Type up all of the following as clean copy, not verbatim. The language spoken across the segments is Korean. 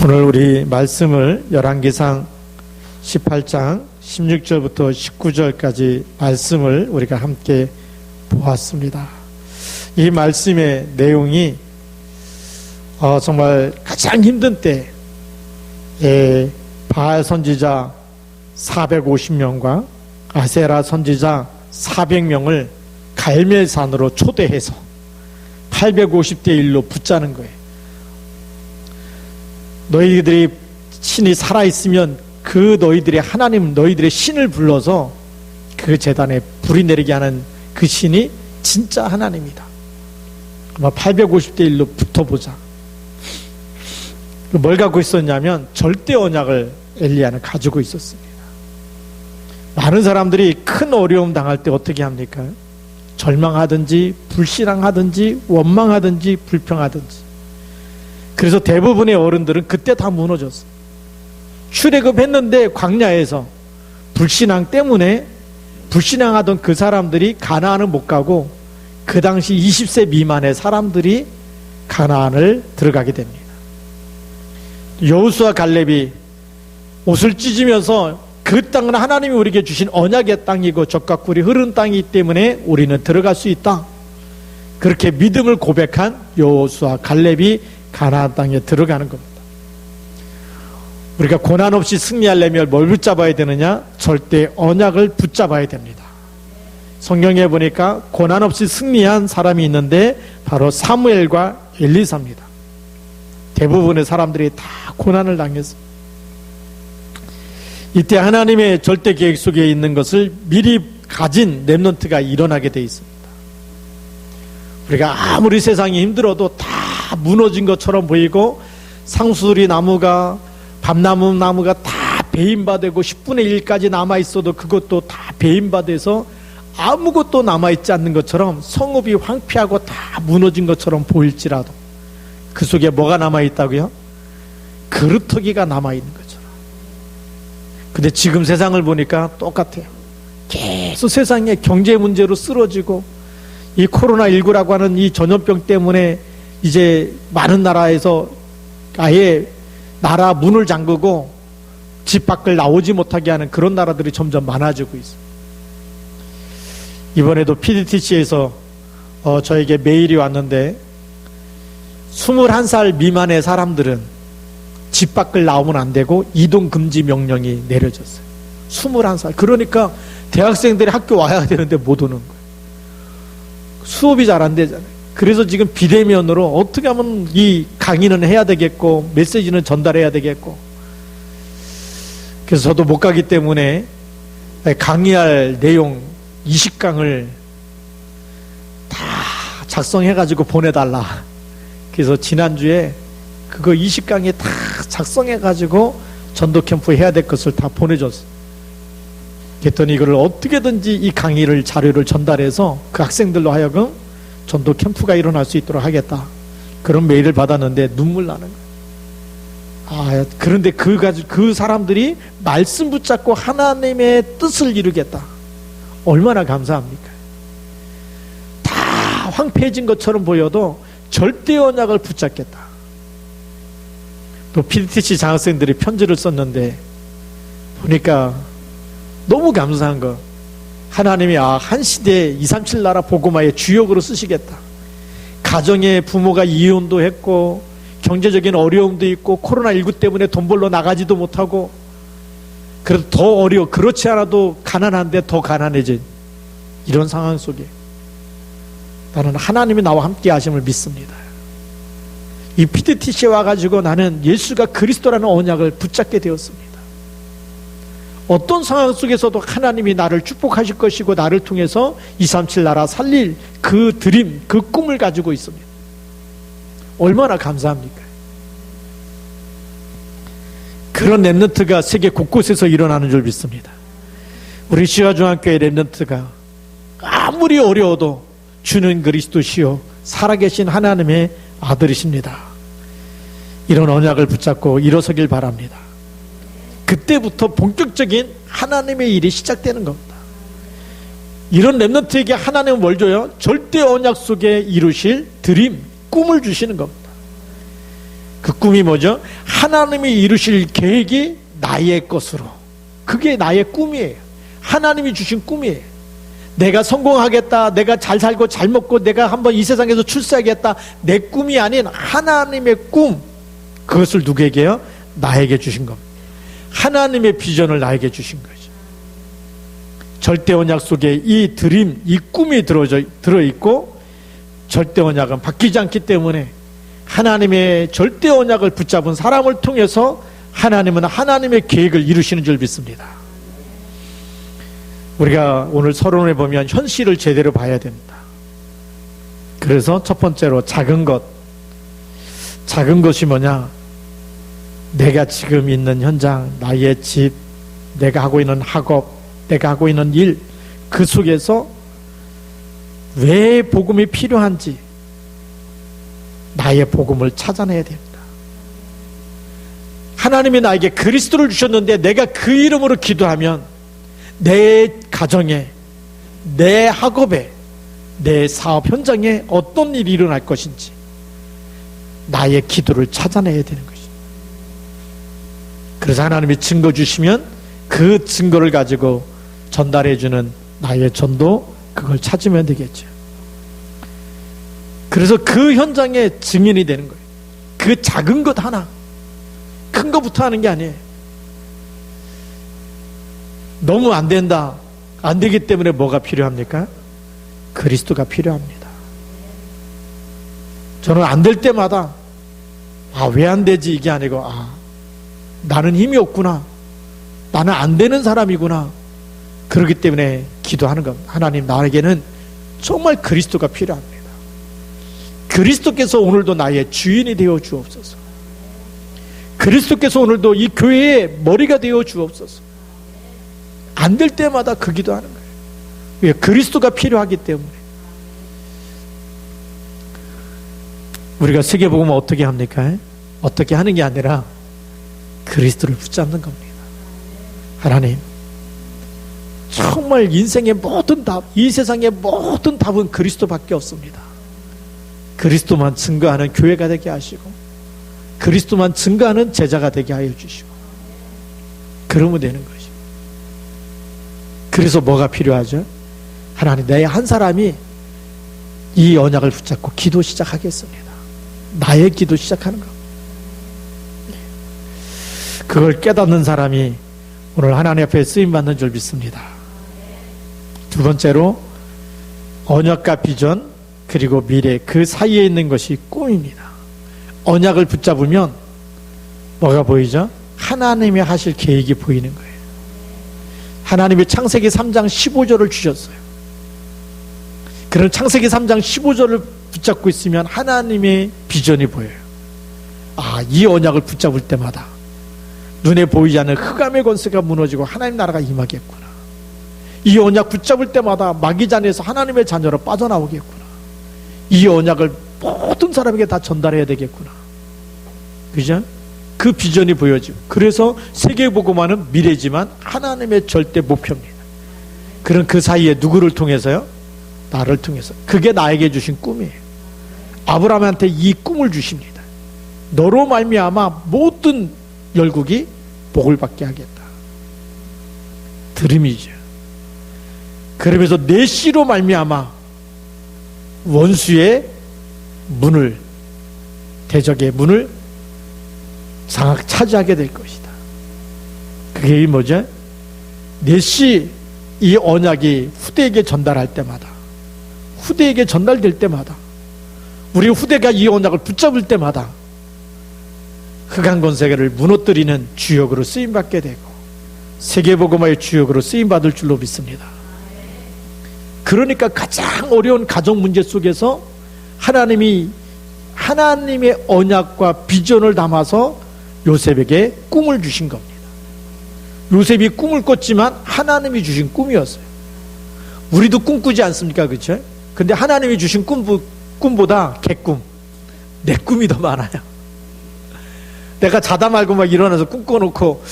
오늘 우리 말씀을 열왕기상 18장 16절부터 19절까지 말씀을 우리가 함께 보았습니다. 이 말씀의 내용이 정말 가장 힘든 때에 바알 선지자 450명과 아세라 선지자 400명을 갈멜산으로 초대해서 850대 1로 붙자는 거예요. 너희들이 신이 살아있으면 그 너희들의 하나님, 너희들의 신을 불러서 그 제단에 불이 내리게 하는 그 신이 진짜 하나님이다. 아마 850대 1로 붙어보자. 뭘 갖고 있었냐면 절대 언약을 엘리야는 가지고 있었습니다. 많은 사람들이 큰 어려움 당할 때 어떻게 합니까? 절망하든지 불신앙하든지 원망하든지 불평하든지. 그래서 대부분의 어른들은 그때 다 무너졌어요. 출애굽했는데 광야에서 불신앙 때문에 불신앙하던 그 사람들이 가나안을 못 가고 그 당시 20세 미만의 사람들이 가나안을 들어가게 됩니다. 여호수아 갈렙이 옷을 찢으면서 그 땅은 하나님이 우리에게 주신 언약의 땅이고 젖과 꿀이 흐르는 땅이기 때문에 우리는 들어갈 수 있다. 그렇게 믿음을 고백한 여호수아 갈렙이 가나안 땅에 들어가는 겁니다. 우리가 고난 없이 승리하려면 뭘 붙잡아야 되느냐? 절대 언약을 붙잡아야 됩니다. 성경에 보니까 고난 없이 승리한 사람이 있는데 바로 사무엘과 엘리사입니다. 대부분의 사람들이 다 고난을 당했습니다. 이때 하나님의 절대 계획 속에 있는 것을 미리 가진 렘넌트가 일어나게 되어 있습니다. 우리가 아무리 세상이 힘들어도 다 무너진 것처럼 보이고 상수리 나무가 밤나무 나무가 다 배임바되고 10분의 1까지 남아있어도 그것도 다 배임바돼서 아무것도 남아있지 않는 것처럼 성읍이 황폐하고 다 무너진 것처럼 보일지라도 그 속에 뭐가 남아있다고요? 그루터기가 남아있는 것처럼. 근데 지금 세상을 보니까 똑같아요. 계속 세상에 경제 문제로 쓰러지고 이 코로나19라고 하는 이 전염병 때문에 이제 많은 나라에서 아예 나라 문을 잠그고 집 밖을 나오지 못하게 하는 그런 나라들이 점점 많아지고 있어요. 이번에도 PDTC에서 저에게 메일이 왔는데 21살 미만의 사람들은 집 밖을 나오면 안 되고 이동 금지 명령이 내려졌어요. 21살. 그러니까 대학생들이 학교 와야 되는데 못 오는 거예요. 수업이 잘 안 되잖아요. 그래서 지금 비대면으로 어떻게 하면 이 강의는 해야 되겠고 메시지는 전달해야 되겠고, 그래서 저도 못 가기 때문에 강의할 내용 20강을 다 작성해가지고 보내달라. 그래서 지난주에 그거 20강에 다 작성해가지고 전도 캠프 해야 될 것을 다 보내줬어요. 그랬더니 이거를 어떻게든지 이 강의를 자료를 전달해서 그 학생들로 하여금 전도 캠프가 일어날 수 있도록 하겠다. 그런 메일을 받았는데 눈물 나는 거예요. 그런데 그 사람들이 말씀 붙잡고 하나님의 뜻을 이루겠다. 얼마나 감사합니까? 다 황폐해진 것처럼 보여도 절대 언약을 붙잡겠다. 또 PDTC 장학생들이 편지를 썼는데 보니까 너무 감사한 거. 하나님이 한 시대에 237 나라 복음화의 주역으로 쓰시겠다. 가정에 부모가 이혼도 했고 경제적인 어려움도 있고 코로나19 때문에 돈 벌러 나가지도 못하고 그래도 더 어려워. 그렇지 않아도 가난한데 더 가난해진 이런 상황 속에 나는 하나님이 나와 함께 하심을 믿습니다. 이 PDTC에 와가지고 나는 예수가 그리스도라는 언약을 붙잡게 되었습니다. 어떤 상황 속에서도 하나님이 나를 축복하실 것이고 나를 통해서 237 나라 살릴 그 드림, 그 꿈을 가지고 있습니다. 얼마나 감사합니까? 그런 렘넌트가 세계 곳곳에서 일어나는 줄 믿습니다. 우리 시화중앙교회 렘넌트가 아무리 어려워도 주는 그리스도시요 살아계신 하나님의 아들이십니다. 이런 언약을 붙잡고 일어서길 바랍니다. 그때부터 본격적인 하나님의 일이 시작되는 겁니다. 이런 렘넌트에게 하나님은 뭘 줘요? 절대 언약 속에 이루실 드림, 꿈을 주시는 겁니다. 그 꿈이 뭐죠? 하나님이 이루실 계획이 나의 것으로. 그게 나의 꿈이에요. 하나님이 주신 꿈이에요. 내가 성공하겠다, 내가 잘 살고 잘 먹고 내가 한번 이 세상에서 출세하겠다, 내 꿈이 아닌 하나님의 꿈, 그것을 누구에게요? 나에게 주신 겁니다. 하나님의 비전을 나에게 주신 거죠. 절대 언약 속에 이 드림, 이 꿈이 들어있고, 절대 언약은 바뀌지 않기 때문에 하나님의 절대 언약을 붙잡은 사람을 통해서 하나님은 하나님의 계획을 이루시는 줄 믿습니다. 우리가 오늘 서론에 보면 현실을 제대로 봐야 됩니다. 그래서 첫 번째로 작은 것. 작은 것이 뭐냐? 내가 지금 있는 현장, 나의 집, 내가 하고 있는 학업, 내가 하고 있는 일, 그 속에서 왜 복음이 필요한지 나의 복음을 찾아내야 됩니다. 하나님이 나에게 그리스도를 주셨는데 내가 그 이름으로 기도하면 내 가정에, 내 학업에, 내 사업 현장에 어떤 일이 일어날 것인지 나의 기도를 찾아내야 되는 것입니다. 그래서 하나님이 증거 주시면 그 증거를 가지고 전달해주는 나의 전도, 그걸 찾으면 되겠죠. 그래서 그 현장에 증인이 되는 거예요. 그 작은 것 하나, 큰 것부터 하는 게 아니에요. 너무 안 된다, 안 되기 때문에 뭐가 필요합니까? 그리스도가 필요합니다. 저는 안 될 때마다 왜 안 되지 이게 아니고 나는 힘이 없구나, 나는 안 되는 사람이구나, 그렇기 때문에 기도하는 겁니다. 하나님, 나에게는 정말 그리스도가 필요합니다. 그리스도께서 오늘도 나의 주인이 되어 주옵소서. 그리스도께서 오늘도 이 교회의 머리가 되어 주옵소서. 안 될 때마다 그 기도하는 거예요. 왜? 그리스도가 필요하기 때문에. 우리가 세계복음을 어떻게 합니까? 어떻게 하는 게 아니라 그리스도를 붙잡는 겁니다. 하나님, 정말 인생의 모든 답, 이 세상의 모든 답은 그리스도밖에 없습니다. 그리스도만 증거하는 교회가 되게 하시고, 그리스도만 증거하는 제자가 되게 하여 주시고, 그러면 되는 것입니다. 그래서 뭐가 필요하죠? 하나님, 내 한 사람이 이 언약을 붙잡고 기도 시작하겠습니다. 나의 기도 시작하는 것. 그걸 깨닫는 사람이 오늘 하나님 앞에 쓰임받는 줄 믿습니다. 두 번째로, 언약과 비전, 그리고 미래, 그 사이에 있는 것이 꿈입니다. 언약을 붙잡으면 뭐가 보이죠? 하나님이 하실 계획이 보이는 거예요. 하나님이 창세기 3장 15절을 주셨어요. 그런 창세기 3장 15절을 붙잡고 있으면 하나님의 비전이 보여요. 이 언약을 붙잡을 때마다 눈에 보이지 않는 흑암의 권세가 무너지고 하나님 나라가 임하겠구나. 이 언약 붙잡을 때마다 마귀잔에서 하나님의 자녀로 빠져나오겠구나. 이 언약을 모든 사람에게 다 전달해야 되겠구나. 그죠? 그 비전이 보여지고, 그래서 세계복음화는 미래지만 하나님의 절대 목표입니다. 그런 그 사이에 누구를 통해서요? 나를 통해서. 그게 나에게 주신 꿈이에요. 아브라함한테 이 꿈을 주십니다. 너로 말미암아 모든 열국이 복을 받게 하겠다. 드림이죠. 그러면서 내 씨로 말미암아 원수의 문을, 대적의 문을 차지하게 될 것이다. 그게 뭐죠? 내 씨, 이 언약이 후대에게 전달할 때마다, 후대에게 전달될 때마다, 우리 후대가 이 언약을 붙잡을 때마다 흑암 권세를 무너뜨리는 주역으로 쓰임받게 되고 세계복음화의 주역으로 쓰임받을 줄로 믿습니다. 그러니까 가장 어려운 가정 문제 속에서 하나님이 하나님의 언약과 비전을 담아서 요셉에게 꿈을 주신 겁니다. 요셉이 꿈을 꿨지만 하나님이 주신 꿈이었어요. 우리도 꿈꾸지 않습니까? 그렇죠? 근데 하나님이 주신 꿈보다 개꿈, 내 꿈이 더 많아요. 내가 자다 말고 막 일어나서 꿈 꿔놓고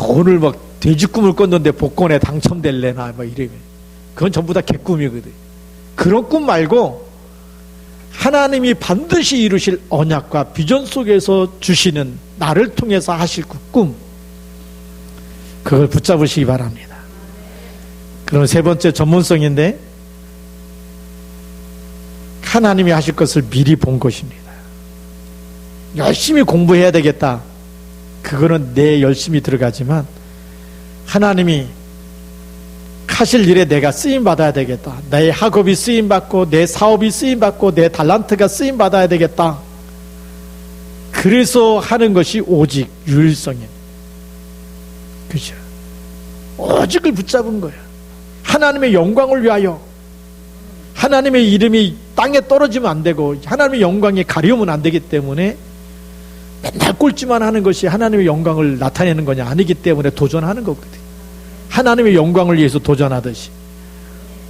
오늘 막 돼지 꿈을 꿨는데 복권에 당첨될래나 막 이러면 그건 전부 다 개꿈이거든. 그런 꿈 말고 하나님이 반드시 이루실 언약과 비전 속에서 주시는 나를 통해서 하실 그 꿈, 그걸 붙잡으시기 바랍니다. 그럼 세 번째 전문성인데, 하나님이 하실 것을 미리 본 것입니다. 열심히 공부해야 되겠다, 그거는 내 열심히 들어가지만 하나님이 하실 일에 내가 쓰임받아야 되겠다, 내 학업이 쓰임받고 내 사업이 쓰임받고 내 달란트가 쓰임받아야 되겠다, 그래서 하는 것이 오직 유일성입니다. 그죠? 오직을 붙잡은 거예요. 하나님의 영광을 위하여. 하나님의 이름이 땅에 떨어지면 안 되고 하나님의 영광에 가려우면 안 되기 때문에 맨날 꼴찌만 하는 것이 하나님의 영광을 나타내는 거냐 아니기 때문에 도전하는 거거든요. 하나님의 영광을 위해서 도전하듯이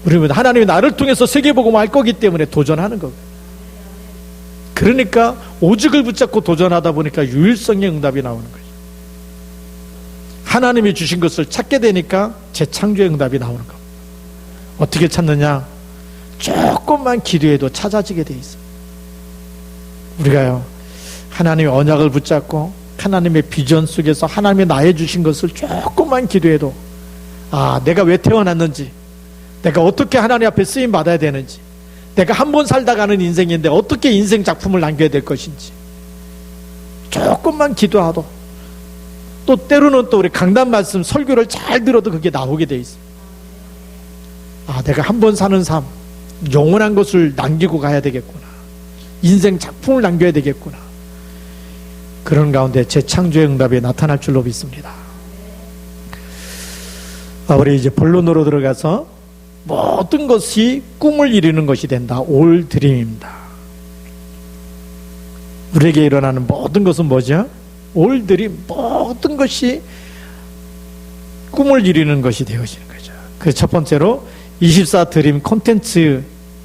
우리는 하나님이 나를 통해서 세계복음을 할 거기 때문에 도전하는 거거든요. 그러니까 오직을 붙잡고 도전하다 보니까 유일성의 응답이 나오는 거죠. 하나님이 주신 것을 찾게 되니까 재창조의 응답이 나오는 겁니다. 어떻게 찾느냐? 조금만 기도해도 찾아지게 돼 있어요. 우리가요, 하나님의 언약을 붙잡고 하나님의 비전 속에서 하나님이 나에 주신 것을 조금만 기도해도, 아, 내가 왜 태어났는지, 내가 어떻게 하나님 앞에 쓰임 받아야 되는지, 내가 한 번 살다 가는 인생인데 어떻게 인생 작품을 남겨야 될 것인지 조금만 기도하도, 또 때로는 또 우리 강단 말씀 설교를 잘 들어도 그게 나오게 돼 있어요. 아, 내가 한 번 사는 삶, 영원한 것을 남기고 가야 되겠구나, 인생 작품을 남겨야 되겠구나. 그런 가운데 재창조의 응답이 나타날 줄로 믿습니다. 우리 이제 본론으로 들어가서 모든 것이 꿈을 이루는 것이 된다. 올 드림입니다. 우리에게 일어나는 모든 것은 뭐죠? 올 드림, 모든 것이 꿈을 이루는 것이 되어지는 거죠. 그 첫 번째로 24 드림 콘텐츠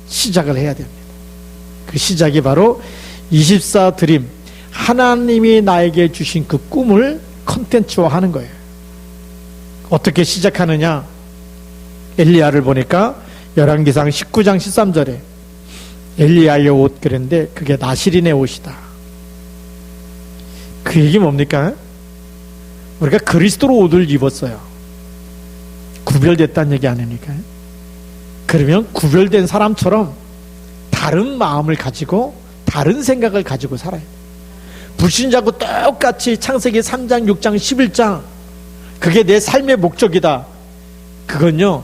시작을 해야 됩니다. 그 시작이 바로 24 드림, 하나님이 나에게 주신 그 꿈을 콘텐츠화 하는 거예요. 어떻게 시작하느냐? 엘리야를 보니까 열왕기상 19장 13절에 엘리야의 옷 그랬는데 그게 나시린의 옷이다. 그 얘기 뭡니까? 우리가 그리스도로 옷을 입었어요. 구별됐다는 얘기 아닙니까? 그러면 구별된 사람처럼 다른 마음을 가지고 다른 생각을 가지고 살아야 돼요. 불신자고 똑같이 창세기 3장, 6장, 11장 그게 내 삶의 목적이다. 그건요,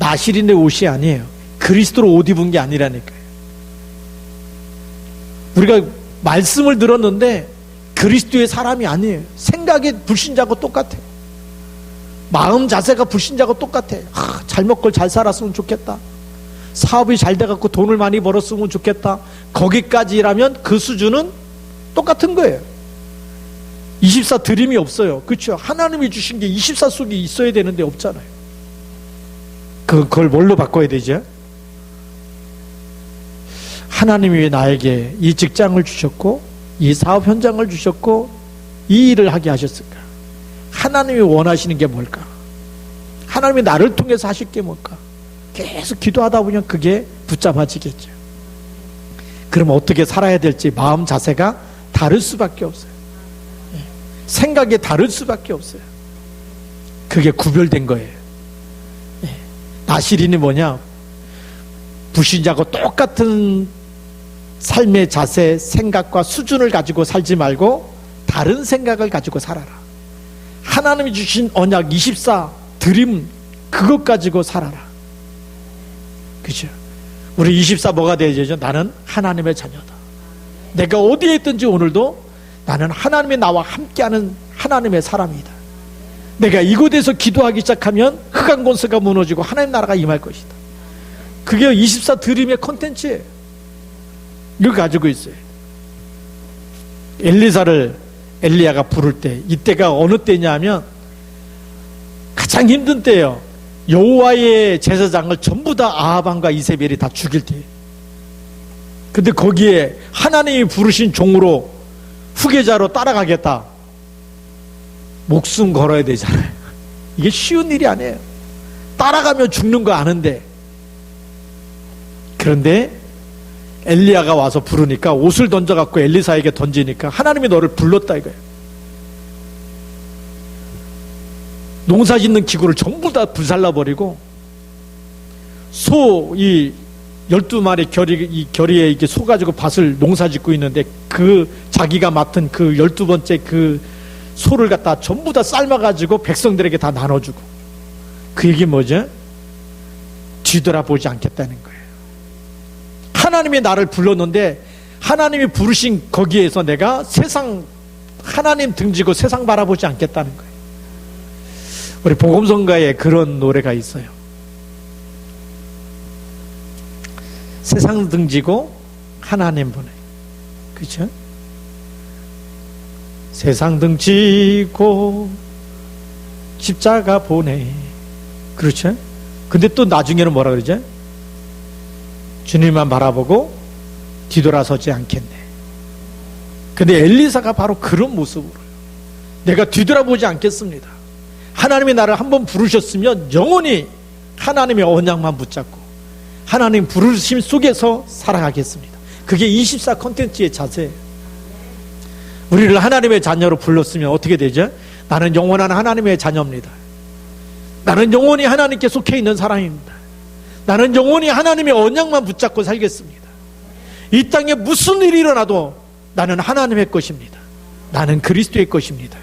나시린의 옷이 아니에요. 그리스도로 옷 입은 게 아니라니까요. 우리가 말씀을 들었는데 그리스도의 사람이 아니에요. 생각이 불신자고 똑같아요. 마음 자세가 불신자고 똑같아요. 잘 먹고 잘 살았으면 좋겠다. 사업이 잘 돼갖고 돈을 많이 벌었으면 좋겠다. 거기까지라면 그 수준은 똑같은 거예요. 24 드림이 없어요. 그렇죠? 하나님이 주신 게 24 속에 있어야 되는데 없잖아요. 그걸 뭘로 바꿔야 되죠? 하나님이 왜 나에게 이 직장을 주셨고 이 사업 현장을 주셨고 이 일을 하게 하셨을까? 하나님이 원하시는 게 뭘까? 하나님이 나를 통해서 하실 게 뭘까? 계속 기도하다 보면 그게 붙잡아지겠죠. 그러면 어떻게 살아야 될지 마음 자세가 다를 수밖에 없어요. 생각이 다를 수밖에 없어요. 그게 구별된 거예요. 나시린이 뭐냐? 불신자고 똑같은 삶의 자세, 생각과 수준을 가지고 살지 말고 다른 생각을 가지고 살아라. 하나님이 주신 언약 24 드림, 그것 가지고 살아라. 그죠? 우리 24 뭐가 되어야죠? 나는 하나님의 자녀다. 내가 어디에 있든지 오늘도 나는 하나님이 나와 함께하는 하나님의 사람이다. 내가 이곳에서 기도하기 시작하면 흑암권세가 무너지고 하나님 나라가 임할 것이다. 그게 24 드림의 콘텐츠예요. 이걸 가지고 있어요. 엘리사를 엘리야가 부를 때, 이때가 어느 때냐 하면 가장 힘든 때예요. 여호와의 제사장을 전부 다 아하방과 이세벨이 다 죽일 때예요. 근데 거기에 하나님이 부르신 종으로 후계자로 따라가겠다. 목숨 걸어야 되잖아요. 이게 쉬운 일이 아니에요. 따라가면 죽는 거 아는데. 그런데 엘리야가 와서 부르니까 옷을 던져갖고 엘리사에게 던지니까 하나님이 너를 불렀다 이거예요. 농사 짓는 기구를 전부 다 불살라버리고 이 12마리 결의에 이렇게 소 가지고 밭을 농사 짓고 있는데 그 자기가 맡은 그 12번째 그 소를 갖다 전부 다 삶아가지고 백성들에게 다 나눠주고, 그 얘기 뭐죠? 뒤돌아보지 않겠다는 거예요. 하나님이 나를 불렀는데 하나님이 부르신 거기에서 내가 하나님 등지고 세상 바라보지 않겠다는 거예요. 우리 복음성가에 그런 노래가 있어요. 세상 등지고 하나님 보내. 그렇죠? 세상 등지고 십자가 보내. 그렇죠? 근데 또 나중에는 뭐라 그러죠? 주님만 바라보고 뒤돌아서지 않겠네. 근데 엘리사가 바로 그런 모습으로, 내가 뒤돌아보지 않겠습니다. 하나님이 나를 한번 부르셨으면 영원히 하나님의 언약만 붙잡고 하나님 부르심 속에서 살아가겠습니다. 그게 24 콘텐츠의 자세예요. 우리를 하나님의 자녀로 불렀으면 어떻게 되죠? 나는 영원한 하나님의 자녀입니다. 나는 영원히 하나님께 속해 있는 사람입니다. 나는 영원히 하나님의 언약만 붙잡고 살겠습니다. 이 땅에 무슨 일이 일어나도 나는 하나님의 것입니다. 나는 그리스도의 것입니다.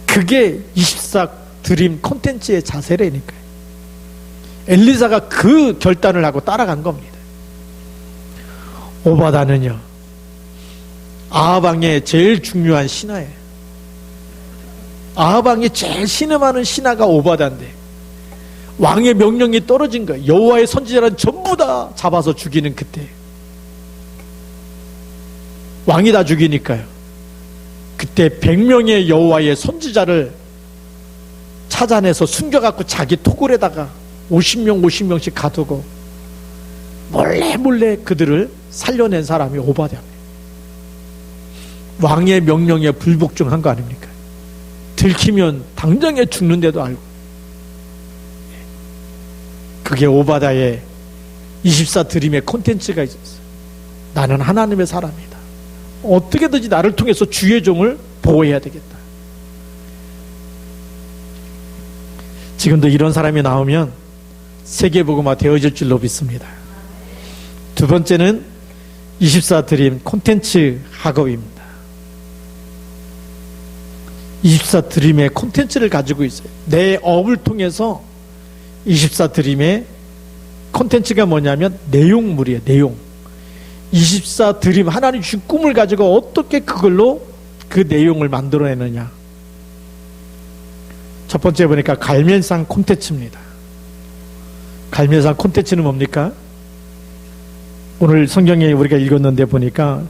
그게 24 드림 콘텐츠의 자세라니까요. 엘리사가 그 결단을 하고 따라간 겁니다. 오바다는요, 아합 왕의 제일 중요한 신하예요. 아합 왕이 제일 신음하는 신하가 오바다인데 왕의 명령이 떨어진 거예요. 여호와의 선지자는 전부 다 잡아서 죽이는 그때 왕이 다 죽이니까요. 그때 100명의 여호와의 선지자를 찾아내서 숨겨갖고 자기 토굴에다가 50명씩 가두고 몰래 그들을 살려낸 사람이 오바댜입니다. 왕의 명령에 불복종한 거 아닙니까? 들키면 당장에 죽는데도 알고. 그게 오바댜의 24 드림의 콘텐츠가 있었어요. 나는 하나님의 사람이다. 어떻게든지 나를 통해서 주의 종을 보호해야 되겠다. 지금도 이런 사람이 나오면 세계복음화 되어질 줄로 믿습니다. 두 번째는 24 드림 콘텐츠 학업입니다. 24 드림의 콘텐츠를 가지고 있어요. 내 업을 통해서 24 드림의 콘텐츠가 뭐냐면 내용물이에요. 내용. 24 드림, 하나님 주신 꿈을 가지고 어떻게 그걸로 그 내용을 만들어내느냐. 첫 번째 보니까 갈면상 콘텐츠입니다. 갈면상 콘텐츠는 뭡니까? 오늘 성경에 우리가 읽었는데 보니까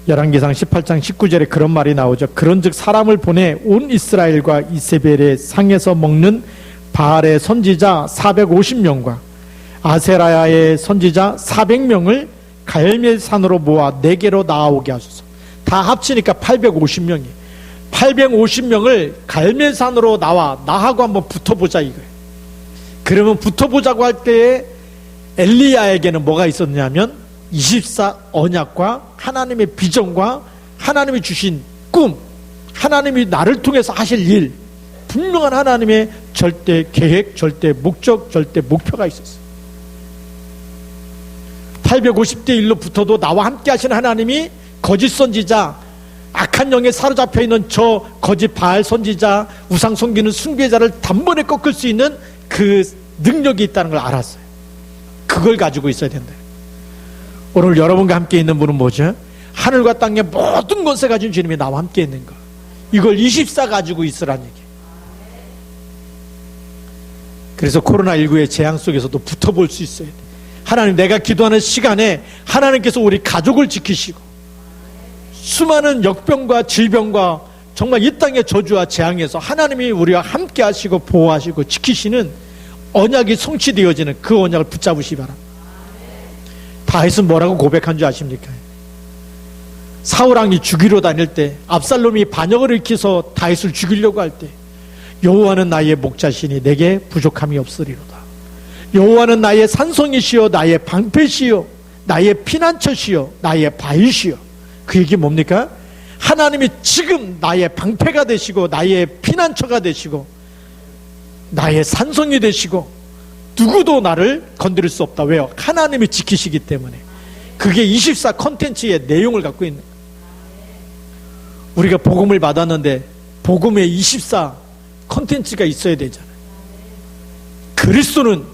열왕기상 18장 19절에 그런 말이 나오죠. 그런즉 사람을 보내 온 이스라엘과 이세벨의 상에서 먹는 바알의 선지자 450명과 아세라야의 선지자 400명을 갈멜산으로 모아 내게로 나오게 하소서. 다 합치니까 850명이. 850명을 갈멜산으로 나와 나하고 한번 붙어보자 이거예요. 그러면 붙어보자고 할 때에 엘리야에게는 뭐가 있었냐면 24 언약과 하나님의 비전과 하나님이 주신 꿈, 하나님이 나를 통해서 하실 일, 분명한 하나님의 절대 계획, 절대 목적, 절대 목표가 있었어요. 850대 1로 붙어도 나와 함께 하시는 하나님이 거짓 선지자, 악한 영에 사로잡혀 있는 저 거짓 바알 선지자, 우상 섬기는 숭배자를 단번에 꺾을 수 있는 그 능력이 있다는 걸 알았어요. 그걸 가지고 있어야 된다. 오늘 여러분과 함께 있는 분은 뭐죠? 하늘과 땅의 모든 것을 가진 주님이 나와 함께 있는 거. 이걸 24 가지고 있으라는 얘기. 그래서 코로나19의 재앙 속에서도 붙어볼 수 있어야 돼. 하나님, 내가 기도하는 시간에 하나님께서 우리 가족을 지키시고 수많은 역병과 질병과 정말 이 땅의 저주와 재앙에서 하나님이 우리와 함께 하시고 보호하시고 지키시는 언약이 성취되어지는 그 언약을 붙잡으시기 바랍니다. 다윗은 뭐라고 고백한 줄 아십니까? 사울왕이 죽이러 다닐 때 압살롬이 반역을 일으켜서 다윗을 죽이려고 할 때 여호와는 나의 목자시니 내게 부족함이 없으리로다. 여호와는 나의 산성이시여 나의 방패시여 나의 피난처시요 나의 바위시요. 그 얘기 뭡니까? 하나님이 지금 나의 방패가 되시고 나의 피난처가 되시고 나의 산성이 되시고 누구도 나를 건드릴 수 없다. 왜요? 하나님이 지키시기 때문에. 그게 24 콘텐츠의 내용을 갖고 있는 거예요. 우리가 복음을 받았는데 복음에 24 콘텐츠가 있어야 되잖아요. 그리스도는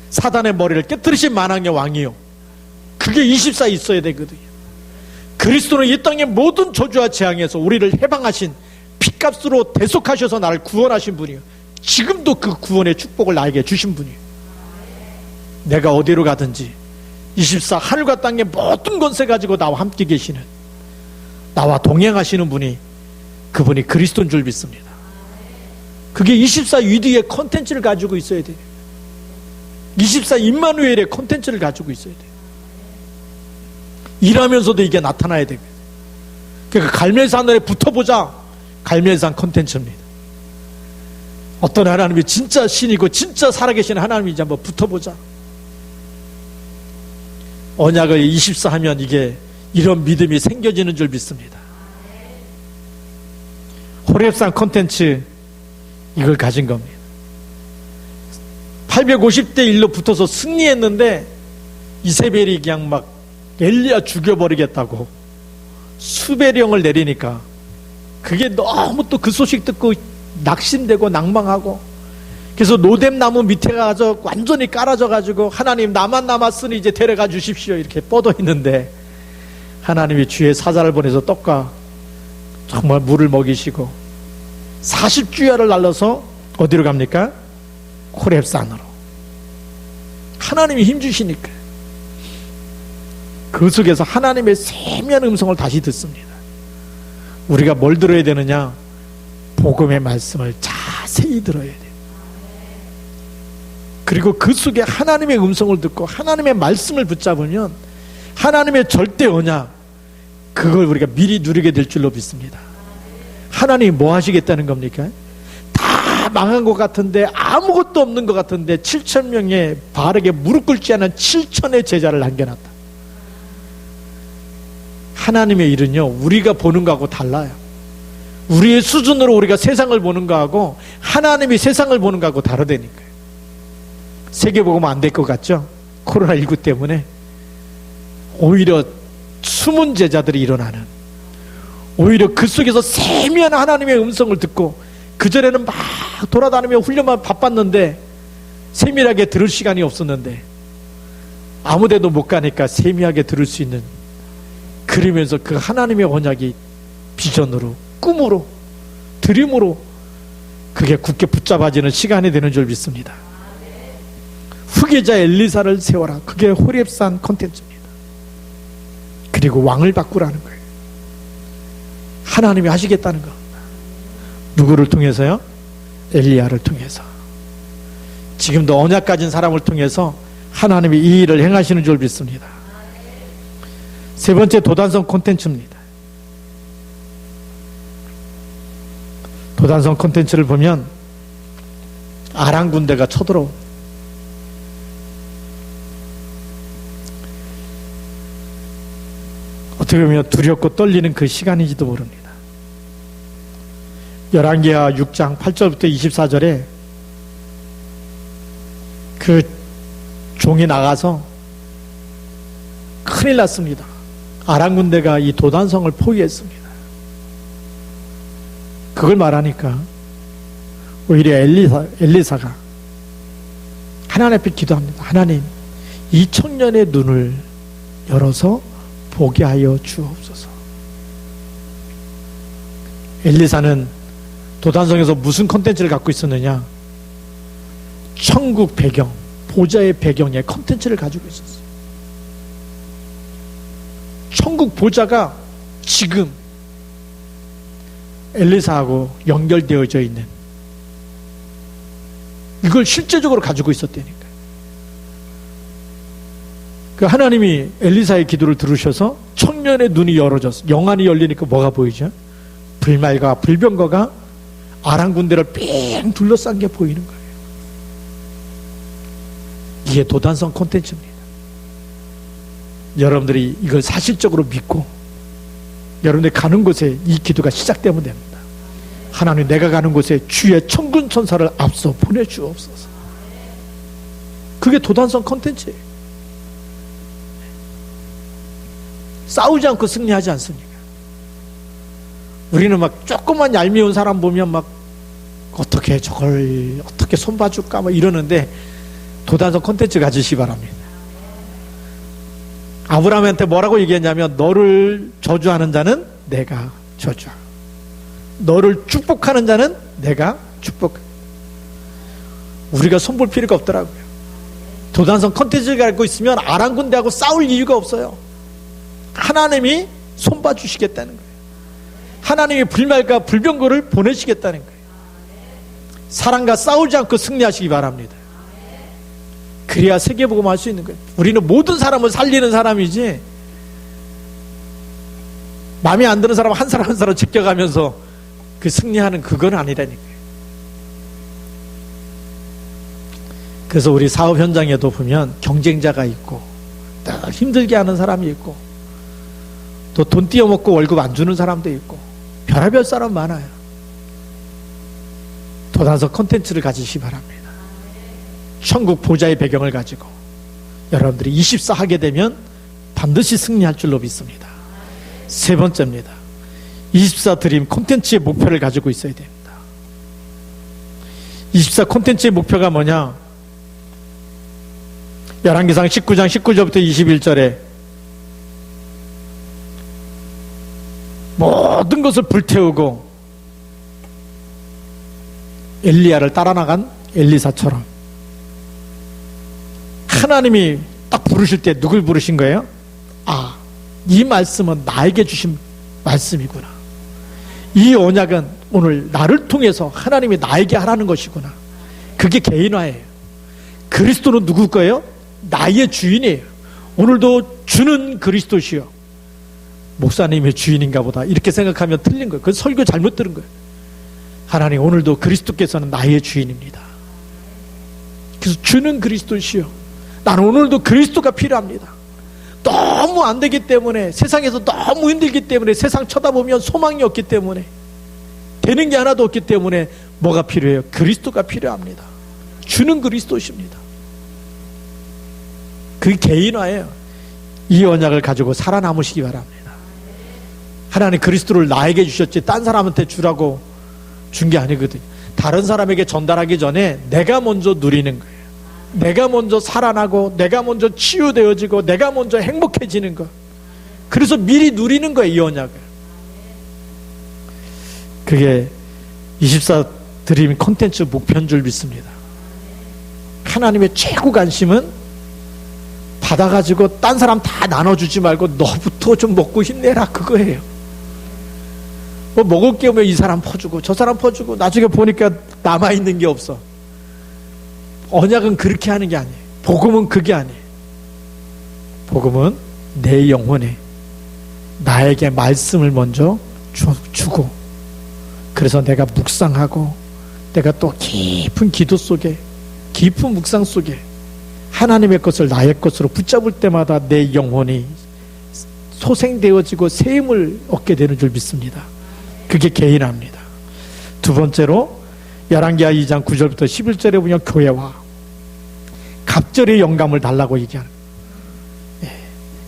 사단의 머리를 깨뜨리신 만왕의 왕이요. 그게 24 있어야 되거든요. 그리스도는 이 땅의 모든 저주와 재앙에서 우리를 해방하신 피값으로 대속하셔서 나를 구원하신 분이요. 지금도 그 구원의 축복을 나에게 주신 분이에요. 내가 어디로 가든지 24 하늘과 땅의 모든 권세 가지고 나와 함께 계시는, 나와 동행하시는 분이, 그분이 그리스도인 줄 믿습니다. 그게 24 위드의 콘텐츠를 가지고 있어야 돼요. 24 임마누엘의 콘텐츠를 가지고 있어야 돼요. 일하면서도 이게 나타나야 됩니다. 그러니까 갈멜산에 붙어보자. 갈멜산 콘텐츠입니다. 어떤 하나님이 진짜 신이고 진짜 살아계신 하나님인지 한번 붙어보자. 언약을 24 하면 이게 이런 믿음이 생겨지는 줄 믿습니다. 호렙산 콘텐츠, 이걸 가진 겁니다. 850대 1로 붙어서 승리했는데 이세벨이 그냥 막 엘리야 죽여버리겠다고 수배령을 내리니까 그게 너무 또 그 소식 듣고 낙심되고 낭망하고, 그래서 노뎀나무 밑에 가서 완전히 깔아져 가지고 하나님 나만 남았으니 이제 데려가 주십시오 이렇게 뻗어 있는데, 하나님이 주의 사자를 보내서 떡과 정말 물을 먹이시고 40주야를 날려서 어디로 갑니까? 호렙산으로. 하나님이 힘주시니까 그 속에서 하나님의 세미한 음성을 다시 듣습니다. 우리가 뭘 들어야 되느냐? 복음의 말씀을 자세히 들어야 돼요. 그리고 그 속에 하나님의 음성을 듣고 하나님의 말씀을 붙잡으면 하나님의 절대 언약, 그걸 우리가 미리 누리게 될 줄로 믿습니다. 하나님이 뭐 하시겠다는 겁니까? 다 망한 것 같은데, 아무것도 없는 것 같은데 7,000명의 바르게 무릎 꿇지 않은 7,000의 제자를 남겨놨다. 하나님의 일은요, 우리가 보는 거하고 달라요. 우리의 수준으로 우리가 세상을 보는 거하고 하나님이 세상을 보는 거하고 다르다니까요. 세계복음 안 될 것 같죠? 코로나19 때문에 오히려 숨은 제자들이 일어나는, 오히려 그 속에서 세미한 하나님의 음성을 듣고, 그전에는 막 돌아다니며 훈련만 바빴는데 세밀하게 들을 시간이 없었는데 아무데도 못 가니까 세미하게 들을 수 있는, 그러면서 그 하나님의 언약이 비전으로, 꿈으로, 드림으로 그게 굳게 붙잡아지는 시간이 되는 줄 믿습니다. 후계자 엘리사를 세워라. 그게 호렙산 콘텐츠입니다. 그리고 왕을 바꾸라는 거예요. 하나님이 하시겠다는 겁니다. 누구를 통해서요? 엘리야를 통해서. 지금도 언약 가진 사람을 통해서 하나님이 이 일을 행하시는 줄 믿습니다. 세 번째, 도단성 콘텐츠입니다. 도단성 콘텐츠를 보면 아람 군대가 쳐들어옵니다. 어떻게 보면 두렵고 떨리는 그 시간인지도 모릅니다. 열왕기하 6장 8절부터 24절에 그 종이 나가서 큰일 났습니다. 아람 군대가 이 도단성을 포위했습니다. 그걸 말하니까 오히려 엘리사가 하나님 앞에 기도합니다. 하나님, 이 청년의 눈을 열어서 보게 하여 주옵소서. 엘리사는 도단성에서 무슨 콘텐츠를 갖고 있었느냐? 천국 배경, 보좌의 배경에 콘텐츠를 가지고 있었어요. 천국 보좌가 지금 엘리사하고 연결되어져 있는, 이걸 실제적으로 가지고 있었다니까요. 그 하나님이 엘리사의 기도를 들으셔서 청년의 눈이 열어졌어. 영안이 열리니까 뭐가 보이죠? 불말과 불병거가 아람 군대를 삥 둘러싼 게 보이는 거예요. 이게 도단성 콘텐츠입니다. 여러분들이 이걸 사실적으로 믿고 여러분들이 가는 곳에 이 기도가 시작되면 됩니다. 하나님, 내가 가는 곳에 주의 천군 천사를 앞서 보내주옵소서. 그게 도단성 콘텐츠예요. 싸우지 않고 승리하지 않습니까? 우리는 막 조금만 얄미운 사람 보면 막 어떻게 저걸 어떻게 손봐줄까 막 이러는데, 도단성 콘텐츠 가지시기 바랍니다. 아브라함한테 뭐라고 얘기했냐면, 너를 저주하는 자는 내가 저주하고 너를 축복하는 자는 내가 축복. 우리가 손볼 필요가 없더라고요. 도단성 콘텐츠를 갖고 있으면 아람 군대하고 싸울 이유가 없어요. 하나님이 손봐 주시겠다는 거예요. 하나님이 불말과 불병거를 보내시겠다는 거예요. 사랑과 싸우지 않고 승리하시기 바랍니다. 그래야 세계복음 할 수 있는 거예요. 우리는 모든 사람을 살리는 사람이지, 마음에 안 드는 사람 한 사람 한 사람 지켜가면서 그 승리하는 그건 아니라니까요. 그래서 우리 사업 현장에도 보면 경쟁자가 있고, 늘 힘들게 하는 사람이 있고, 또 돈 띄어먹고 월급 안 주는 사람도 있고, 별의별 사람 많아요. 도단성 콘텐츠를 가지시기 바랍니다. 천국 보좌의 배경을 가지고 여러분들이 24 하게 되면 반드시 승리할 줄로 믿습니다. 세 번째입니다. 24 드림 콘텐츠의 목표를 가지고 있어야 됩니다. 24 콘텐츠의 목표가 뭐냐? 열왕기상 19장 19절부터 21절에 모든 것을 불태우고 엘리야를 따라 나간 엘리사처럼 하나님이 딱 부르실 때 누굴 부르신 거예요? 아, 이 말씀은 나에게 주신 말씀이구나. 이 언약은 오늘 나를 통해서 하나님이 나에게 하라는 것이구나. 그게 개인화예요. 그리스도는 누구 거예요? 나의 주인이에요. 오늘도 주는 그리스도시요, 목사님의 주인인가 보다 이렇게 생각하면 틀린 거예요. 그 설교 잘못 들은 거예요. 하나님, 오늘도 그리스도께서는 나의 주인입니다. 그래서 주는 그리스도시요, 나는 오늘도 그리스도가 필요합니다. 너무 안 되기 때문에, 세상에서 너무 힘들기 때문에, 세상 쳐다보면 소망이 없기 때문에, 되는 게 하나도 없기 때문에 뭐가 필요해요? 그리스도가 필요합니다. 주는 그리스도십니다. 그게 개인화예요. 이 언약을 가지고 살아남으시기 바랍니다. 하나님 그리스도를 나에게 주셨지 딴 사람한테 주라고 준 게 아니거든요. 다른 사람에게 전달하기 전에 내가 먼저 누리는 거예요. 내가 먼저 살아나고, 내가 먼저 치유되어지고, 내가 먼저 행복해지는 것. 그래서 미리 누리는 거예요, 이 언약을. 그게 24 드림 콘텐츠 목표인 줄 믿습니다. 하나님의 최고 관심은 받아가지고 딴 사람 다 나눠주지 말고 너부터 좀 먹고 힘내라, 그거예요. 뭐 먹을 게 없으면 이 사람 퍼주고 저 사람 퍼주고 나중에 보니까 남아있는 게 없어. 언약은 그렇게 하는 게 아니에요. 복음은 그게 아니에요. 복음은 내 영혼에 나에게 말씀을 먼저 주고, 그래서 내가 묵상하고, 내가 또 깊은 기도 속에, 깊은 묵상 속에 하나님의 것을 나의 것으로 붙잡을 때마다 내 영혼이 소생되어지고 새 힘을 얻게 되는 줄 믿습니다. 그게 개인화입니다. 두 번째로 열왕기하 2장 9절부터 11절에 보면 교회와 갑절의 영감을 달라고 얘기하는 거예요.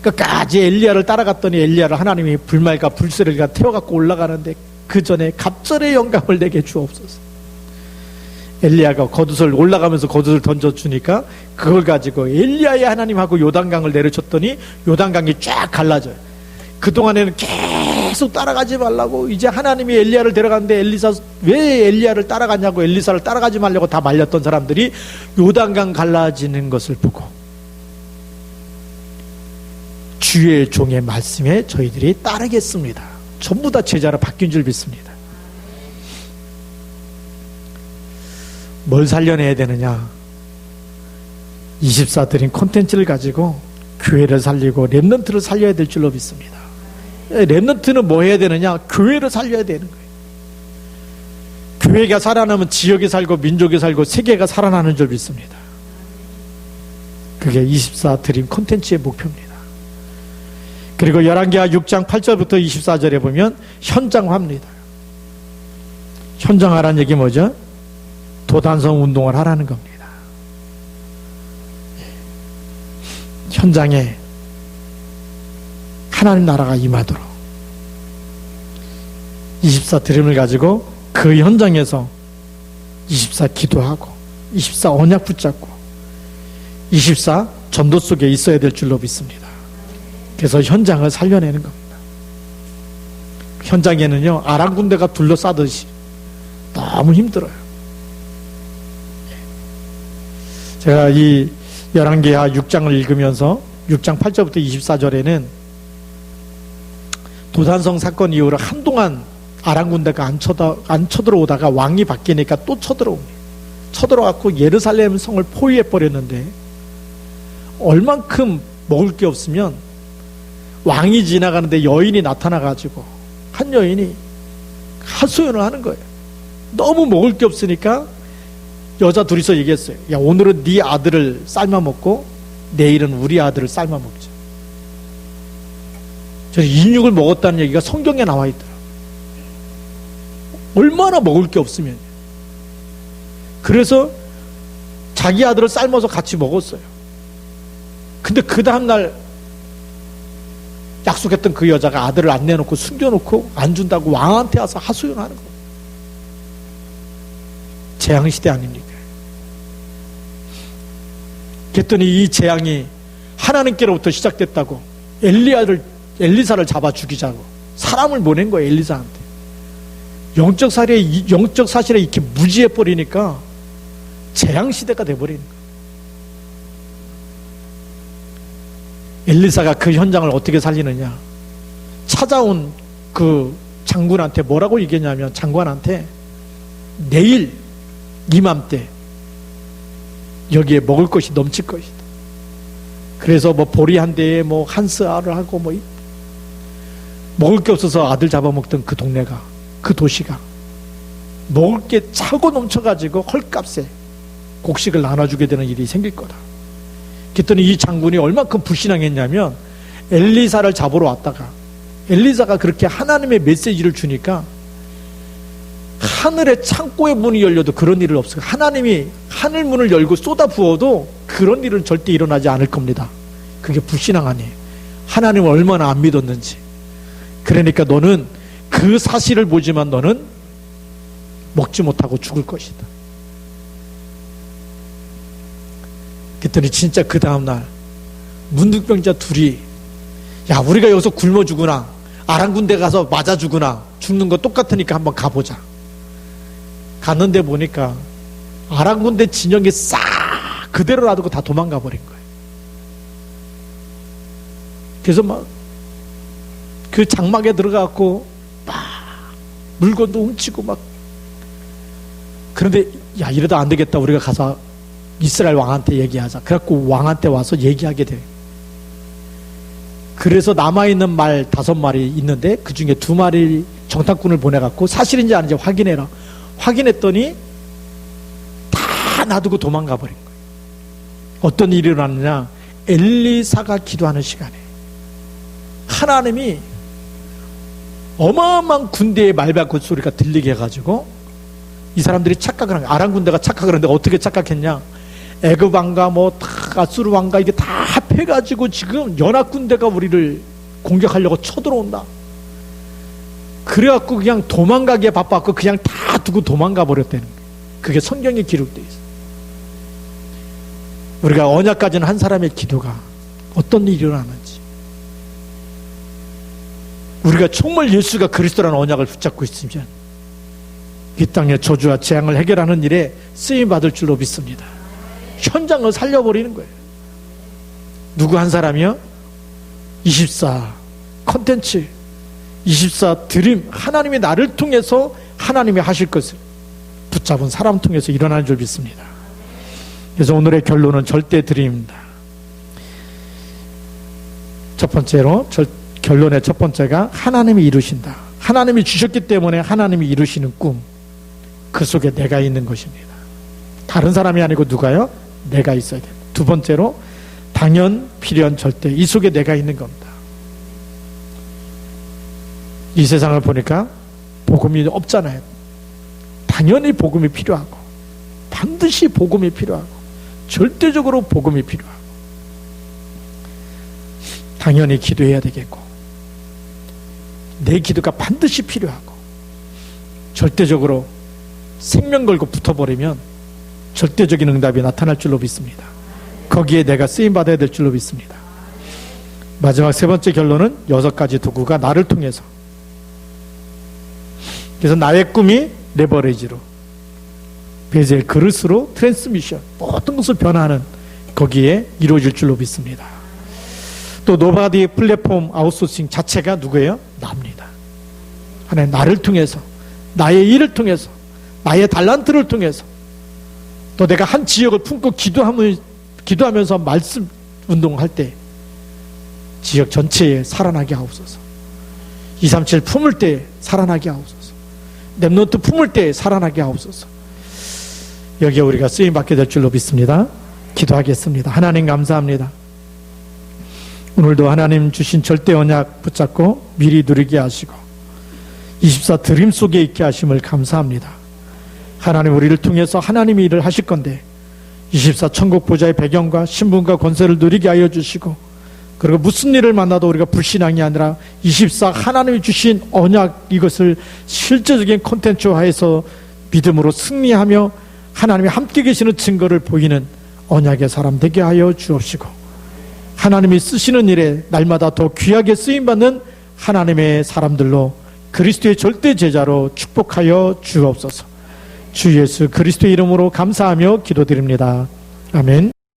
끝까지 엘리야를 따라갔더니 엘리야를 하나님이 불말과 불세를 태워갖고 올라가는데, 그 전에 갑절의 영감을 내게 주옵소서. 엘리야가 겉옷을 올라가면서 겉옷을 던져주니까 그걸 가지고 엘리야의 하나님하고 요단강을 내려쳤더니 요단강이 쫙 갈라져요. 그동안에는 계속 따라가지 말라고, 이제 하나님이 엘리야를 데려갔는데 엘리사 왜 엘리야를 따라갔냐고, 엘리사를 따라가지 말라고 다 말렸던 사람들이 요단강 갈라지는 것을 보고 주의 종의 말씀에 저희들이 따르겠습니다. 전부 다 제자로 바뀐 줄 믿습니다. 뭘 살려내야 되느냐? 24 드림 콘텐츠를 가지고 교회를 살리고 렘넌트를 살려야 될 줄로 믿습니다. 렘넌트는 뭐 해야 되느냐? 교회를 살려야 되는 거예요. 교회가 살아나면 지역이 살고 민족이 살고 세계가 살아나는 줄 믿습니다. 그게 24 드림 콘텐츠의 목표입니다. 그리고 열왕기하 6장 8절부터 24절에 보면 현장화입니다. 현장화란 얘기 뭐죠? 도단성 운동을 하라는 겁니다. 현장에 하나님 나라가 임하도록 24 드림을 가지고 그 현장에서 24 기도하고 24 언약 붙잡고 24 전도 속에 있어야 될 줄로 믿습니다. 그래서 현장을 살려내는 겁니다. 현장에는요, 아랑군대가 둘러싸듯이 너무 힘들어요. 제가 이 열왕기하 6장을 읽으면서 6장 8절부터 24절에는 도단성 사건 이후로 한동안 아랑군대가 안 쳐들어오다가 왕이 바뀌니까 또 쳐들어옵니다. 쳐들어왔고 예루살렘 성을 포위해버렸는데 얼만큼 먹을 게 없으면 왕이 지나가는데 여인이 나타나가지고 한 여인이 하소연을 하는 거예요. 너무 먹을 게 없으니까 여자 둘이서 얘기했어요. 야, 오늘은 네 아들을 삶아 먹고 내일은 우리 아들을 삶아 먹자. 저는 인육을 먹었다는 얘기가 성경에 나와 있더라고요. 얼마나 먹을 게 없으면. 그래서 자기 아들을 삶아서 같이 먹었어요. 근데 그 다음날 약속했던 그 여자가 아들을 안 내놓고 숨겨놓고 안 준다고 왕한테 와서 하소연하는 거예요. 재앙시대 아닙니까? 그랬더니 이 재앙이 하나님께로부터 시작됐다고 엘리사를 잡아 죽이자고 사람을 보낸 거예요. 엘리사한테. 영적 사실에 이렇게 무지해버리니까 재앙시대가 돼버리는 거예요. 엘리사가 그 현장을 어떻게 살리느냐, 찾아온 그 장군한테 뭐라고 얘기했냐면, 장관한테 내일 이맘때 여기에 먹을 것이 넘칠 것이다. 그래서 뭐 보리 한 대에 뭐 한스알을 하고 뭐 먹을 게 없어서 아들 잡아먹던 그 동네가, 그 도시가 먹을 게 차고 넘쳐가지고 헐값에 곡식을 나눠주게 되는 일이 생길 거다. 그랬더니 이 장군이 얼마큼 불신앙했냐면, 엘리사를 잡으러 왔다가 엘리사가 그렇게 하나님의 메시지를 주니까 하늘의 창고의 문이 열려도 그런 일은 없어요. 하나님이 하늘 문을 열고 쏟아 부어도 그런 일은 절대 일어나지 않을 겁니다. 그게 불신앙 아니에요. 하나님을 얼마나 안 믿었는지. 그러니까 너는 그 사실을 보지만 너는 먹지 못하고 죽을 것이다. 그랬더니 진짜 그 다음날 문둥병자 둘이, 야, 우리가 여기서 굶어 죽으나 아랑군대 가서 맞아 죽으나 죽는 거 똑같으니까 한번 가보자. 갔는데 보니까 아랑군대 진영이 싹 그대로 놔두고 다 도망가 버린 거예요. 그래서 막 그 장막에 들어가고 막 물건도 훔치고 막. 그런데 야, 이러다 안 되겠다, 우리가 가서 이스라엘 왕한테 얘기하자. 그래갖고 왕한테 와서 얘기하게 돼요. 그래서 남아있는 말 5마리 있는데 그 중에 2마리 정탐꾼을 보내갖고 사실인지 아닌지 확인해라. 확인했더니 다 놔두고 도망가 버린 거예요. 어떤 일이 일어났느냐, 엘리사가 기도하는 시간에 하나님이 어마어마한 군대의 말발굽 소리가 들리게 해가지고 이 사람들이 착각을 한 거예요. 아람 군대가 착각을 했는데 어떻게 착각했냐, 애굽 왕과 뭐 다 아수르 왕과 이게 다 합해가지고 지금 연합 군대가 우리를 공격하려고 쳐들어온다. 그래갖고 그냥 도망가기에 바빴고 그냥 다 두고 도망가 버렸다는 거예요. 그게 성경에 기록되어 있어요. 우리가 언약 가진 한 사람의 기도가 어떤 일이 일어나는지, 우리가 정말 예수가 그리스도라는 언약을 붙잡고 있으면 이 땅의 저주와 재앙을 해결하는 일에 쓰임받을 줄로 믿습니다. 현장을 살려버리는 거예요. 누구 한 사람이요? 24 컨텐츠, 24 드림, 하나님이 나를 통해서 하나님이 하실 것을 붙잡은 사람 통해서 일어나는 줄 믿습니다. 그래서 오늘의 결론은 절대 드림입니다. 첫 번째로, 결론의 첫 번째가 하나님이 이루신다. 하나님이 주셨기 때문에 하나님이 이루시는 꿈, 그 속에 내가 있는 것입니다. 다른 사람이 아니고 누가요? 내가 있어야 됩니다. 두 번째로, 당연, 필연, 절대, 이 속에 내가 있는 겁니다. 이 세상을 보니까 복음이 없잖아요. 당연히 복음이 필요하고, 반드시 복음이 필요하고, 절대적으로 복음이 필요하고, 당연히 기도해야 되겠고, 내 기도가 반드시 필요하고, 절대적으로 생명 걸고 붙어버리면 절대적인 응답이 나타날 줄로 믿습니다. 거기에 내가 쓰임받아야 될 줄로 믿습니다. 마지막 세 번째 결론은 6가지 도구가 나를 통해서, 그래서 나의 꿈이 레버리지로, 베젤 그릇으로 트랜스미션, 모든 것을 변화하는 거기에 이루어질 줄로 믿습니다. 또 노바디 플랫폼 아웃소싱 자체가 누구예요? 나입니다. 하나님 나를 통해서, 나의 일을 통해서, 나의 달란트를 통해서, 또 내가 한 지역을 품고 기도하면서 말씀 운동할 때 지역 전체에 살아나게 하옵소서. 237 품을 때 살아나게 하옵소서. 랩넌트 품을 때 살아나게 하옵소서. 여기에 우리가 쓰임받게 될 줄로 믿습니다. 기도하겠습니다. 하나님 감사합니다. 오늘도 하나님 주신 절대 언약 붙잡고 미리 누리게 하시고 24 드림 속에 있게 하심을 감사합니다. 하나님 우리를 통해서 하나님이 일을 하실 건데 24 천국 보좌의 배경과 신분과 권세를 누리게 하여 주시고, 그리고 무슨 일을 만나도 우리가 불신앙이 아니라 24 하나님이 주신 언약, 이것을 실제적인 콘텐츠화해서 믿음으로 승리하며 하나님이 함께 계시는 증거를 보이는 언약의 사람 되게 하여 주옵시고, 하나님이 쓰시는 일에 날마다 더 귀하게 쓰임받는 하나님의 사람들로 그리스도의 절대 제자로 축복하여 주옵소서. 주 예수 그리스도의 이름으로 감사하며 기도드립니다. 아멘.